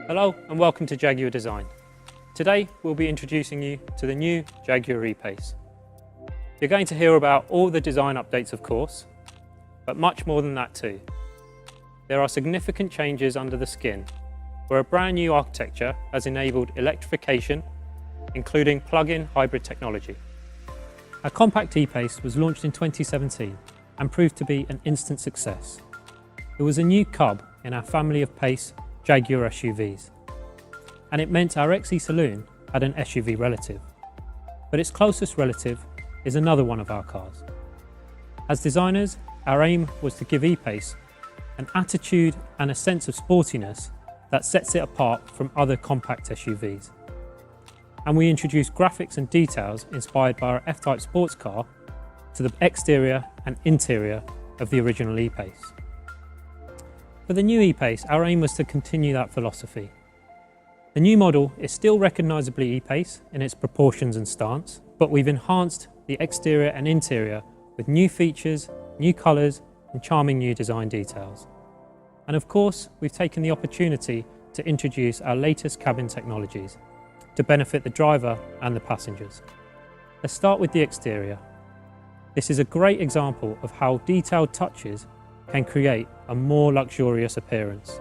Hello and welcome to Jaguar Design. Today we'll be introducing you to the new Jaguar E-PACE. You're going to hear about all the design updates, of course, but much more than that too. There are significant changes under the skin, where a brand new architecture has enabled electrification, including plug-in hybrid technology. Our compact E-PACE was launched in 2017 and proved to be an instant success. It was a new cub in our family of PACE Jaguar SUVs, and it meant our XE Saloon had an SUV relative. But its closest relative is another one of our cars. As designers, our aim was to give E-PACE an attitude and a sense of sportiness that sets it apart from other compact SUVs. And we introduced graphics and details inspired by our F-Type sports car to the exterior and interior of the original E-PACE. For the new E-PACE, our aim was to continue that philosophy. The new model is still recognisably E-PACE in its proportions and stance, but we've enhanced the exterior and interior with new features, new colours and charming new design details. And of course, we've taken the opportunity to introduce our latest cabin technologies to benefit the driver and the passengers. Let's start with the exterior. This is a great example of how detailed touches can create a more luxurious appearance.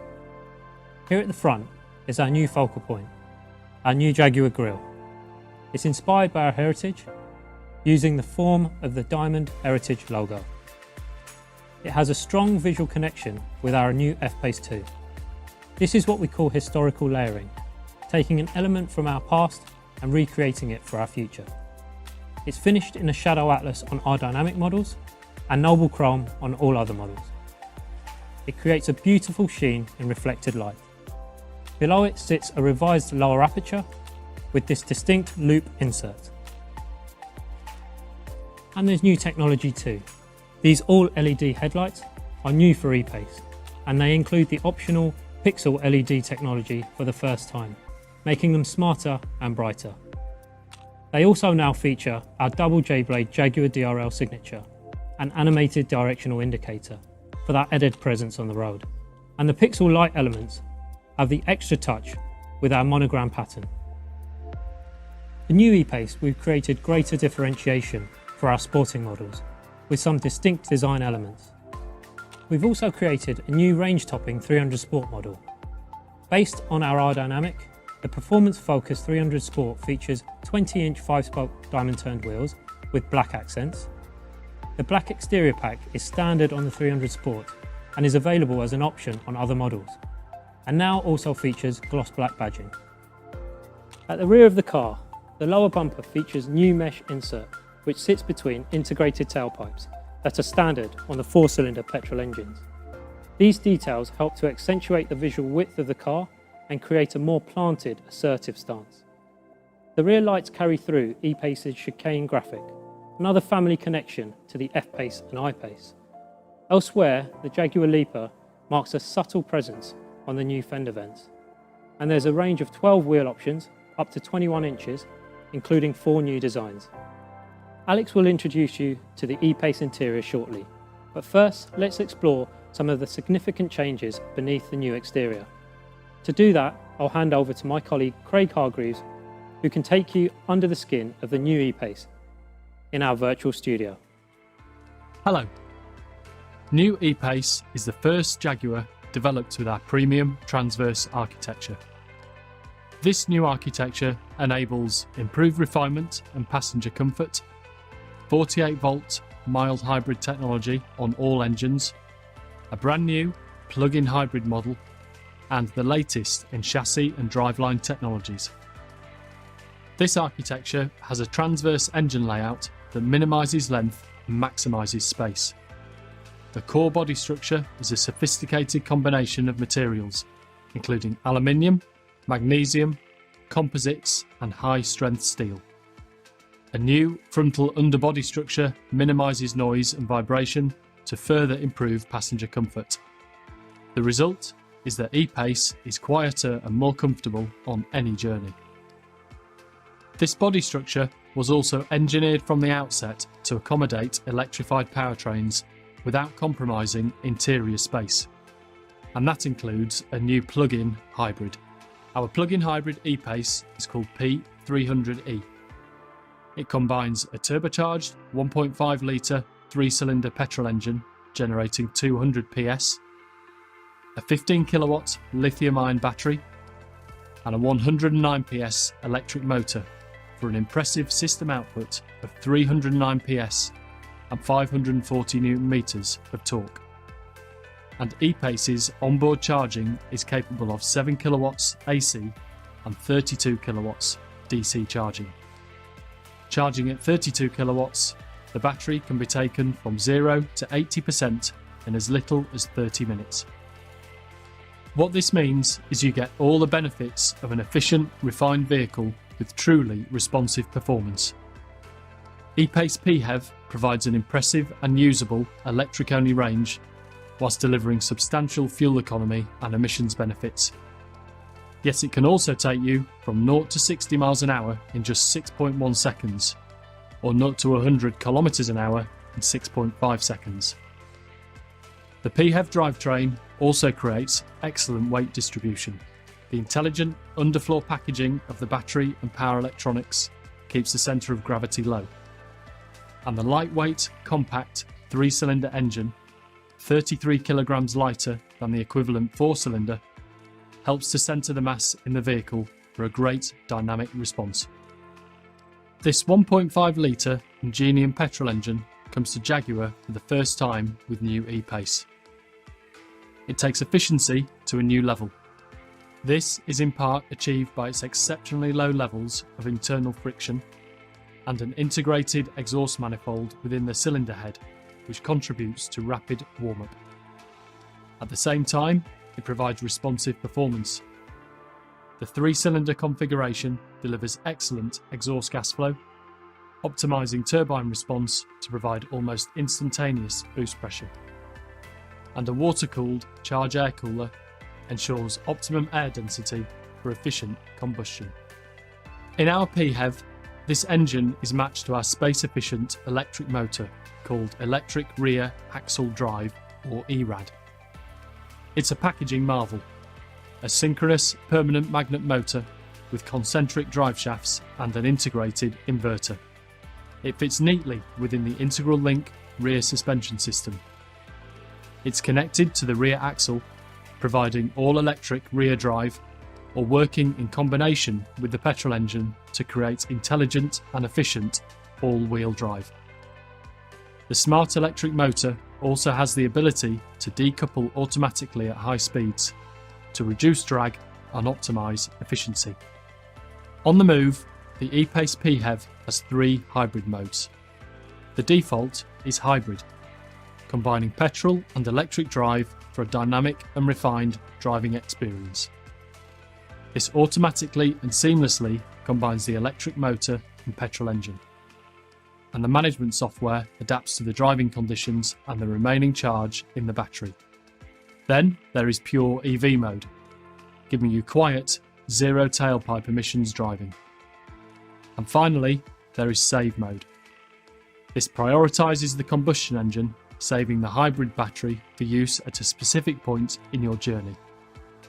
Here at the front is our new focal point, our new Jaguar grille. It's inspired by our heritage, using the form of the diamond heritage logo. It has a strong visual connection with our new F-PACE 2. This is what we call historical layering, taking an element from our past and recreating it for our future. It's finished in a shadow atlas on Aerodynamic models and noble chrome on all other models. It creates a beautiful sheen in reflected light. Below it sits a revised lower aperture with this distinct loop insert. And there's new technology too. These all LED headlights are new for E-PACE, and they include the optional pixel LED technology for the first time, making them smarter and brighter. They also now feature our double J-blade Jaguar DRL signature, an animated directional indicator for that added presence on the road. And the pixel light elements have the extra touch with our monogram pattern. The new E-PACE, we've created greater differentiation for our sporting models with some distinct design elements. We've also created a new range-topping 300 Sport model. Based on our Aerodynamic, the performance-focused 300 Sport features 20-inch 5-spoke diamond-turned wheels with black accents. The black exterior pack is standard on the 300 Sport and is available as an option on other models, and now also features gloss black badging. At the rear of the car, the lower bumper features new mesh insert, which sits between integrated tailpipes that are standard on the 4-cylinder petrol engines. These details help to accentuate the visual width of the car and create a more planted, assertive stance. The rear lights carry through E-PACE's chicane graphic, another family connection to the F-PACE and I-PACE. Elsewhere, the Jaguar Leaper marks a subtle presence on the new fender vents. And there's a range of 12 wheel options, up to 21 inches, including 4 new designs. Alex will introduce you to the E-PACE interior shortly, but first let's explore some of the significant changes beneath the new exterior. To do that, I'll hand over to my colleague Craig Hargreaves, who can take you under the skin of the new E-PACE in our virtual studio. Hello. New E-PACE is the first Jaguar developed with our premium transverse architecture. This new architecture enables improved refinement and passenger comfort, 48-volt mild hybrid technology on all engines, a brand new plug-in hybrid model, and the latest in chassis and driveline technologies. This architecture has a transverse engine layout that minimises length and maximises space. The core body structure is a sophisticated combination of materials, including aluminium, magnesium, composites and high-strength steel. A new frontal underbody structure minimises noise and vibration to further improve passenger comfort. The result is that E-PACE is quieter and more comfortable on any journey. This body structure was also engineered from the outset to accommodate electrified powertrains without compromising interior space, and that includes a new plug-in hybrid. Our plug-in hybrid E-PACE is called P300E. It combines a turbocharged 1.5 litre 3-cylinder petrol engine generating 200 PS, a 15 kilowatt lithium-ion battery, and a 109 PS electric motor for an impressive system output of 309 PS and 540 Newton meters of torque. And E-PACE's onboard charging is capable of 7 kilowatts AC and 32 kilowatts DC charging. Charging at 32 kilowatts, the battery can be taken from 0 to 80% in as little as 30 minutes. What this means is you get all the benefits of an efficient, refined vehicle with truly responsive performance. E-PACE PHEV provides an impressive and usable electric-only range whilst delivering substantial fuel economy and emissions benefits. Yet it can also take you from 0 to 60 miles an hour in just 6.1 seconds, or 0 to 100 kilometers an hour in 6.5 seconds. The PHEV drivetrain also creates excellent weight distribution. The intelligent underfloor packaging of the battery and power electronics keeps the centre of gravity low. And the lightweight, compact 3-cylinder engine, 33 kilograms lighter than the equivalent 4-cylinder, helps to centre the mass in the vehicle for a great dynamic response. This 1.5 litre Ingenium petrol engine comes to Jaguar for the first time with new E-PACE. It takes efficiency to a new level. This is in part achieved by its exceptionally low levels of internal friction and an integrated exhaust manifold within the cylinder head, which contributes to rapid warm-up. At the same time, it provides responsive performance. The 3-cylinder configuration delivers excellent exhaust gas flow, optimising turbine response to provide almost instantaneous boost pressure. And a water-cooled charge air cooler ensures optimum air density for efficient combustion. In our PHEV, this engine is matched to our space-efficient electric motor called Electric Rear Axle Drive, or ERAD. It's a packaging marvel. A synchronous permanent magnet motor with concentric drive shafts and an integrated inverter. It fits neatly within the Integral Link rear suspension system. It's connected to the rear axle, providing all-electric rear drive, or working in combination with the petrol engine to create intelligent and efficient all-wheel drive. The smart electric motor also has the ability to decouple automatically at high speeds to reduce drag and optimise efficiency. On the move, the E-PACE PHEV has 3 hybrid modes. The default is hybrid, combining petrol and electric drive for a dynamic and refined driving experience. This automatically and seamlessly combines the electric motor and petrol engine, and the management software adapts to the driving conditions and the remaining charge in the battery. Then there is pure EV mode, giving you quiet, zero tailpipe emissions driving. And finally, there is save mode. This prioritises the combustion engine, saving the hybrid battery for use at a specific point in your journey.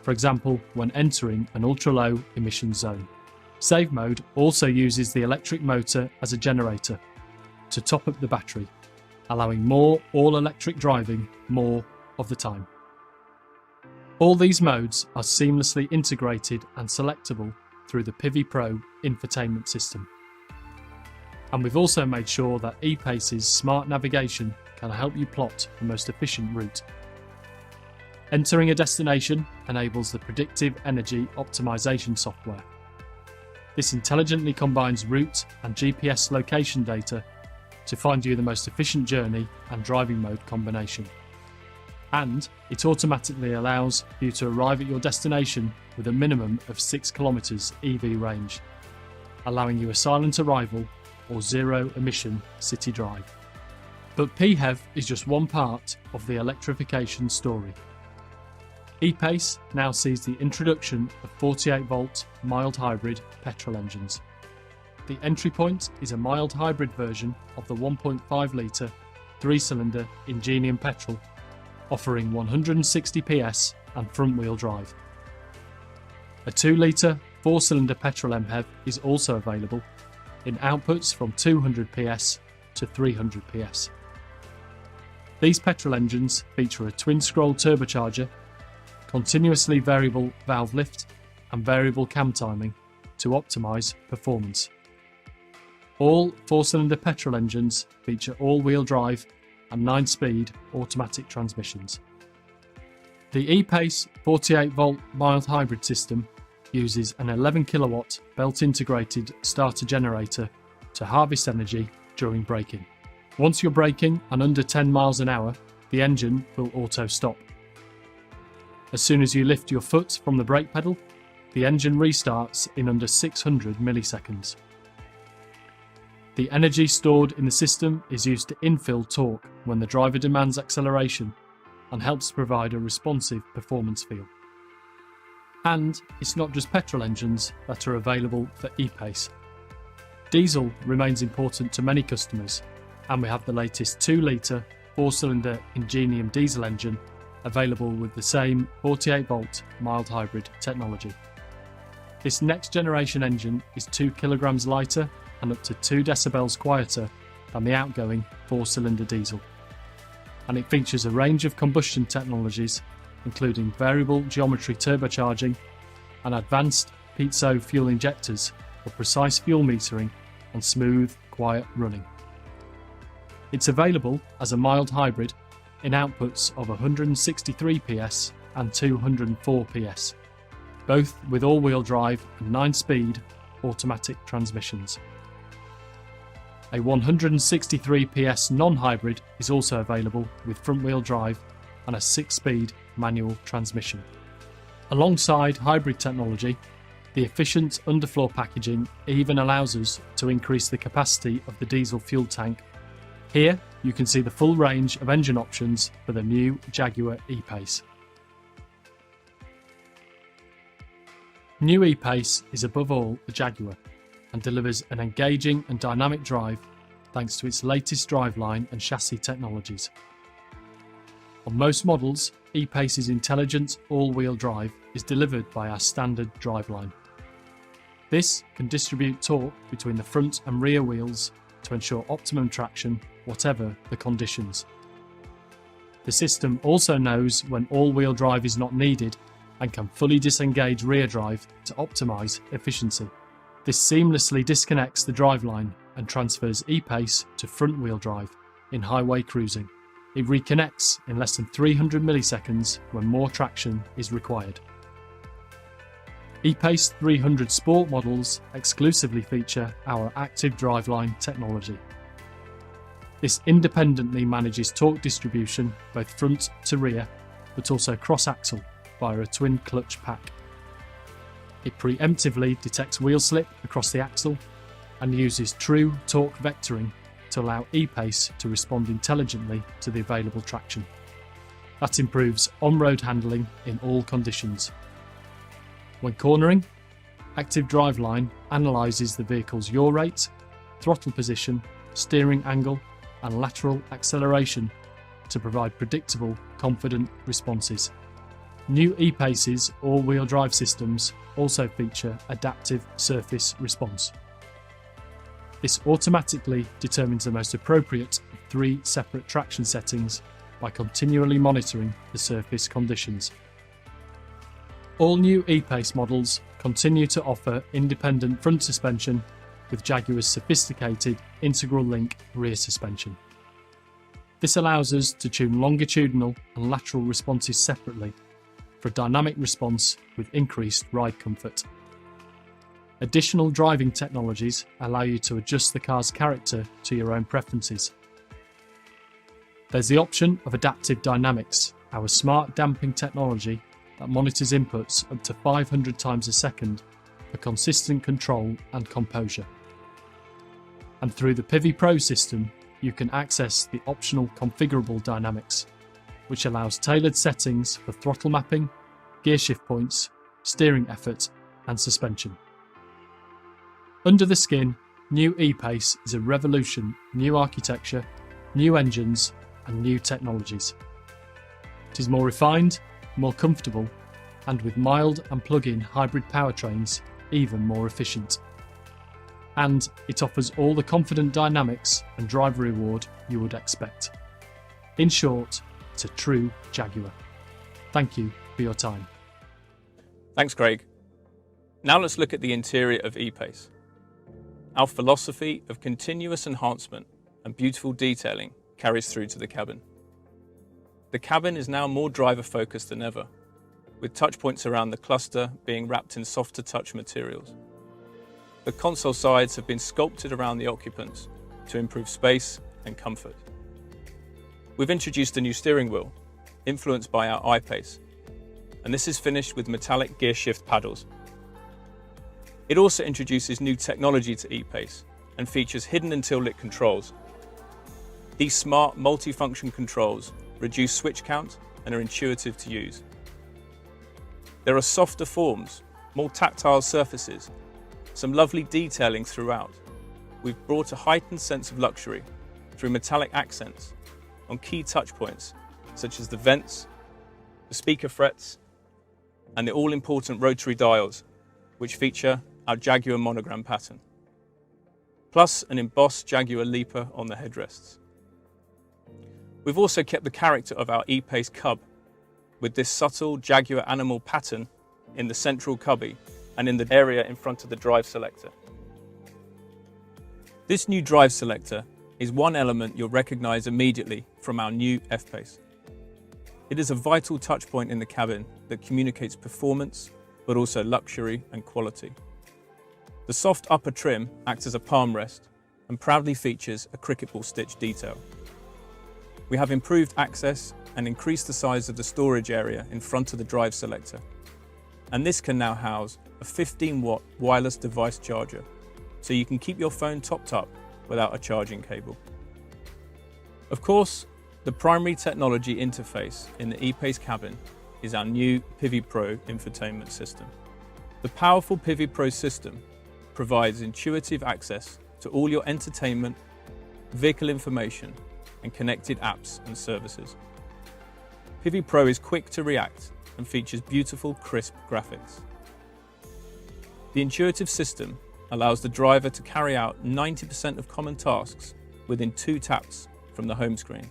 For example, when entering an ultra-low emission zone. Save mode also uses the electric motor as a generator to top up the battery, allowing more all-electric driving more of the time. All these modes are seamlessly integrated and selectable through the Pivi Pro infotainment system. And we've also made sure that E-PACE's smart navigation can help you plot the most efficient route. Entering a destination enables the predictive energy optimization software. This intelligently combines route and GPS location data to find you the most efficient journey and driving mode combination. And it automatically allows you to arrive at your destination with a minimum of 6 kilometers EV range, allowing you a silent arrival or zero emission city drive. But PHEV is just one part of the electrification story. E-PACE now sees the introduction of 48-volt mild hybrid petrol engines. The entry point is a mild hybrid version of the 1.5 litre 3-cylinder Ingenium petrol, offering 160 PS and front-wheel drive. A 2-litre 4-cylinder petrol MHEV is also available in outputs from 200 PS to 300 PS. These petrol engines feature a twin-scroll turbocharger, continuously variable valve lift and variable cam timing to optimise performance. All 4-cylinder petrol engines feature all-wheel drive and 9-speed automatic transmissions. The E-PACE 48-volt mild hybrid system uses an 11 kilowatt belt-integrated starter generator to harvest energy during braking. Once you're braking and under 10 miles an hour, the engine will auto-stop. As soon as you lift your foot from the brake pedal, the engine restarts in under 600 milliseconds. The energy stored in the system is used to infill torque when the driver demands acceleration and helps provide a responsive performance feel. And it's not just petrol engines that are available for E-PACE. Diesel remains important to many customers, and we have the latest 2-litre 4-cylinder Ingenium diesel engine available with the same 48-volt mild hybrid technology. This next generation engine is 2 kilograms lighter and up to 2 decibels quieter than the outgoing 4-cylinder diesel. And it features a range of combustion technologies including variable geometry turbocharging and advanced piezo fuel injectors for precise fuel metering and smooth, quiet running. It's available as a mild hybrid in outputs of 163 PS and 204 PS, both with all-wheel drive and 9-speed automatic transmissions. A 163 PS non-hybrid is also available with front-wheel drive and a 6-speed manual transmission. Alongside hybrid technology, the efficient underfloor packaging even allows us to increase the capacity of the diesel fuel tank. Here you can see the full range of engine options for the new Jaguar E-PACE. New E-PACE is above all a Jaguar and delivers an engaging and dynamic drive thanks to its latest driveline and chassis technologies. On most models, E-PACE's intelligent all-wheel drive is delivered by our standard driveline. This can distribute torque between the front and rear wheels to ensure optimum traction whatever the conditions. The system also knows when all-wheel drive is not needed and can fully disengage rear drive to optimise efficiency. This seamlessly disconnects the driveline and transfers E-PACE to front-wheel drive in highway cruising. It reconnects in less than 300 milliseconds when more traction is required. E-PACE 300 Sport models exclusively feature our active driveline technology. This independently manages torque distribution both front to rear, but also cross-axle via a twin clutch pack. It preemptively detects wheel slip across the axle and uses true torque vectoring to allow E-PACE to respond intelligently to the available traction. That improves on-road handling in all conditions. When cornering, Active Driveline analyses the vehicle's yaw rate, throttle position, steering angle and lateral acceleration to provide predictable, confident responses. New E-PACE's all-wheel drive systems also feature adaptive surface response. This automatically determines the most appropriate of 3 separate traction settings by continually monitoring the surface conditions. All new E-PACE models continue to offer independent front suspension with Jaguar's sophisticated integral link rear suspension. This allows us to tune longitudinal and lateral responses separately for dynamic response with increased ride comfort. Additional driving technologies allow you to adjust the car's character to your own preferences. There's the option of Adaptive Dynamics, our smart damping technology that monitors inputs up to 500 times a second for consistent control and composure. And through the Pivi Pro system, you can access the optional configurable dynamics, which allows tailored settings for throttle mapping, gear shift points, steering effort, and suspension. Under the skin, new E-PACE is a revolution, new architecture, new engines, and new technologies. It is more refined, more comfortable, and with mild and plug-in hybrid powertrains, even more efficient. And it offers all the confident dynamics and driver reward you would expect. In short, it's a true Jaguar. Thank you for your time. Thanks, Craig. Now let's look at the interior of E-PACE. Our philosophy of continuous enhancement and beautiful detailing carries through to the cabin. The cabin is now more driver-focused than ever, with touchpoints around the cluster being wrapped in softer touch materials. The console sides have been sculpted around the occupants to improve space and comfort. We've introduced a new steering wheel, influenced by our E-PACE, and this is finished with metallic gear shift paddles. It also introduces new technology to E-PACE and features hidden until lit controls. These smart multi-function controls reduce switch count and are intuitive to use. There are softer forms, more tactile surfaces, some lovely detailing throughout. We've brought a heightened sense of luxury through metallic accents on key touch points such as the vents, the speaker frets, and the all-important rotary dials, which feature our Jaguar monogram pattern, plus an embossed Jaguar leaper on the headrests. We've also kept the character of our E-PACE cub with this subtle Jaguar animal pattern in the central cubby and in the area in front of the drive selector. This new drive selector is one element you'll recognize immediately from our new F-PACE. It is a vital touch point in the cabin that communicates performance, but also luxury and quality. The soft upper trim acts as a palm rest and proudly features a cricket ball stitch detail. We have improved access and increased the size of the storage area in front of the drive selector. And this can now house a 15-watt wireless device charger, so you can keep your phone topped up without a charging cable. Of course, the primary technology interface in the E-PACE cabin is our new Pivi Pro infotainment system. The powerful Pivi Pro system provides intuitive access to all your entertainment, vehicle information, and connected apps and services. Pivi Pro is quick to react and features beautiful, crisp graphics. The intuitive system allows the driver to carry out 90% of common tasks within 2 taps from the home screen,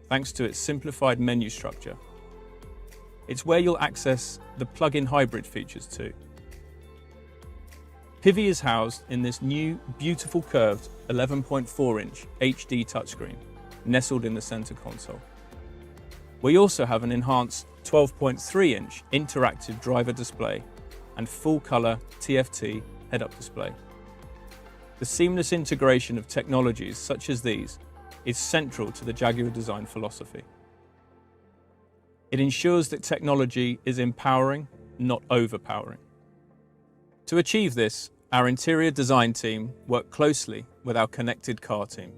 thanks to its simplified menu structure. It's where you'll access the plug-in hybrid features too. Pivi is housed in this new, beautiful curved 11.4-inch HD touchscreen, nestled in the center console. We also have an enhanced 12.3-inch interactive driver display and full-color TFT head-up display. The seamless integration of technologies such as these is central to the Jaguar design philosophy. It ensures that technology is empowering, not overpowering. To achieve this, our interior design team worked closely with our connected car team.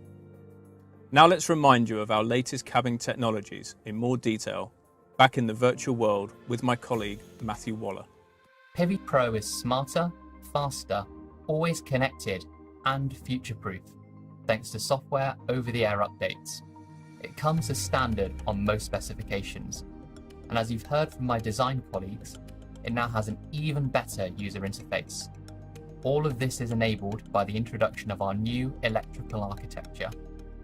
Now let's remind you of our latest cabin technologies in more detail, back in the virtual world with my colleague Matthew Waller. Pivi Pro is smarter, faster, always connected, and future-proof, thanks to software over-the-air updates. It comes as standard on most specifications, and as you've heard from my design colleagues, it now has an even better user interface. All of this is enabled by the introduction of our new electrical architecture,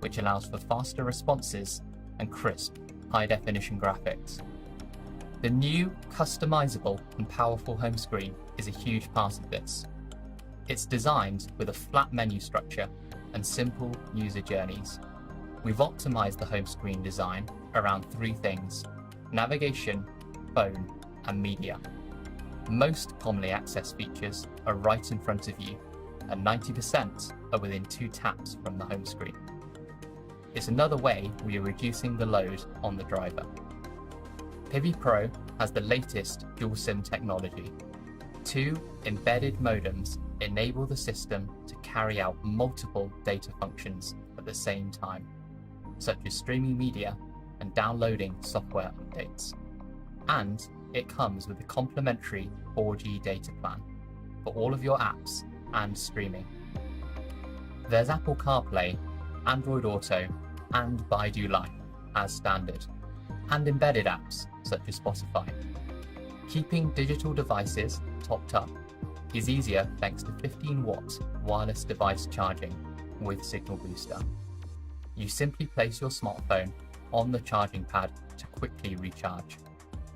which allows for faster responses and crisp, high-definition graphics. The new, customizable and powerful home screen is a huge part of this. It's designed with a flat menu structure and simple user journeys. We've optimized the home screen design around 3 things: navigation, phone, and media. Most commonly accessed features are right in front of you, and 90% are within 2 taps from the home screen. It's another way we are reducing the load on the driver. Pivi Pro has the latest dual SIM technology. 2 embedded modems enable the system to carry out multiple data functions at the same time, such as streaming media and downloading software updates. And it comes with a complimentary 4G data plan for all of your apps and streaming. There's Apple CarPlay, Android Auto, and Baidu Life as standard, and embedded apps such as Spotify. Keeping digital devices topped up is easier thanks to 15-watt wireless device charging with Signal Booster. You simply place your smartphone on the charging pad to quickly recharge.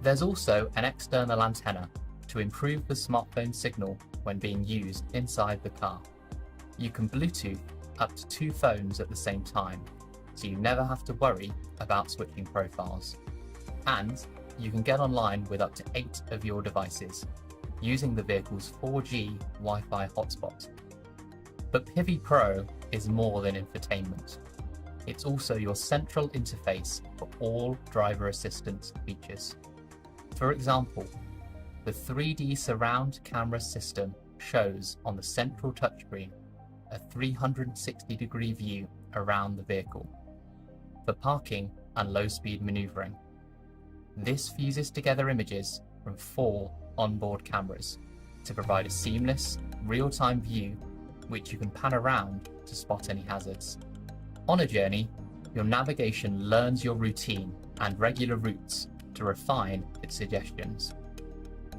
There's also an external antenna to improve the smartphone signal when being used inside the car. You can Bluetooth up to 2 phones at the same time, so you never have to worry about switching profiles. And you can get online with up to 8 of your devices, using the vehicle's 4G Wi-Fi hotspot. But Pivi Pro is more than infotainment. It's also your central interface for all driver assistance features. For example, the 3D surround camera system shows on the central touchscreen a 360-degree view around the vehicle for parking and low-speed maneuvering. This fuses together images from 4 onboard cameras to provide a seamless, real-time view which you can pan around to spot any hazards. On a journey, your navigation learns your routine and regular routes to refine its suggestions.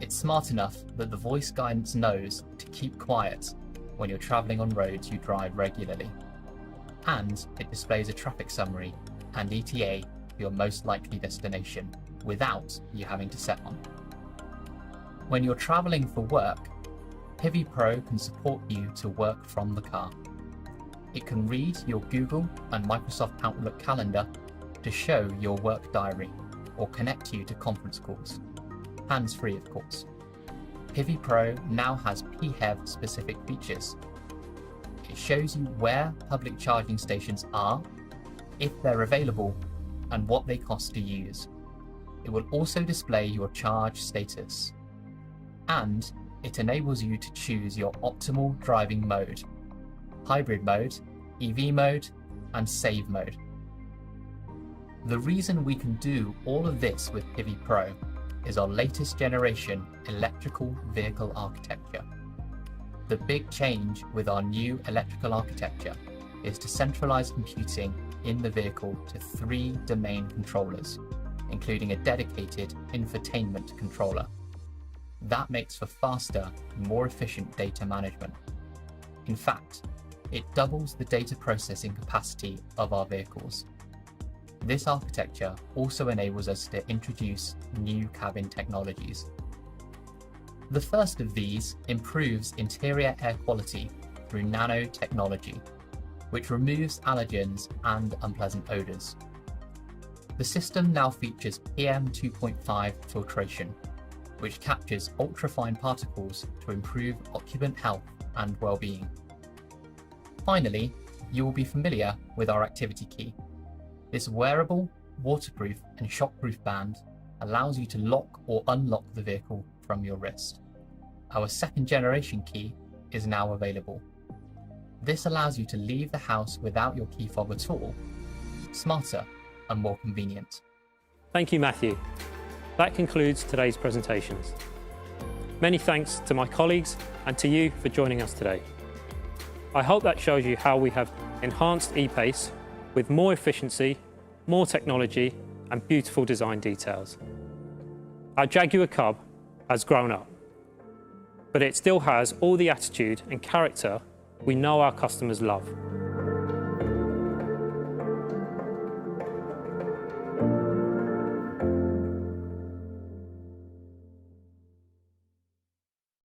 It's smart enough that the voice guidance knows to keep quiet when you're traveling on roads you drive regularly. And it displays a traffic summary and ETA for your most likely destination without you having to set one. When you're traveling for work, Pivi Pro can support you to work from the car. It can read your Google and Microsoft Outlook calendar to show your work diary or connect you to conference calls. Hands-free, of course. Pivi Pro now has PHEV specific features. It shows you where public charging stations are, if they're available, and what they cost to use. It will also display your charge status. And it enables you to choose your optimal driving mode: hybrid mode, EV mode, and save mode. The reason we can do all of this with Pivi Pro is our latest generation electrical vehicle architecture. The big change with our new electrical architecture is to centralize computing in the vehicle to 3 domain controllers, including a dedicated infotainment controller. That makes for faster and more efficient data management. In fact, it doubles the data processing capacity of our vehicles. This architecture also enables us to introduce new cabin technologies. The first of these improves interior air quality through nanotechnology, which removes allergens and unpleasant odors. The system now features PM2.5 filtration, which captures ultrafine particles to improve occupant health and well-being. Finally, you will be familiar with our activity key. This wearable, waterproof and shockproof band allows you to lock or unlock the vehicle from your wrist. Our 2nd generation key is now available. This allows you to leave the house without your key fob at all. Smarter and more convenient. Thank you, Matthew. That concludes today's presentations. Many thanks to my colleagues and to you for joining us today. I hope that shows you how we have enhanced E-PACE with more efficiency, more technology and beautiful design details. Our Jaguar Cub has grown up, but it still has all the attitude and character we know our customers love.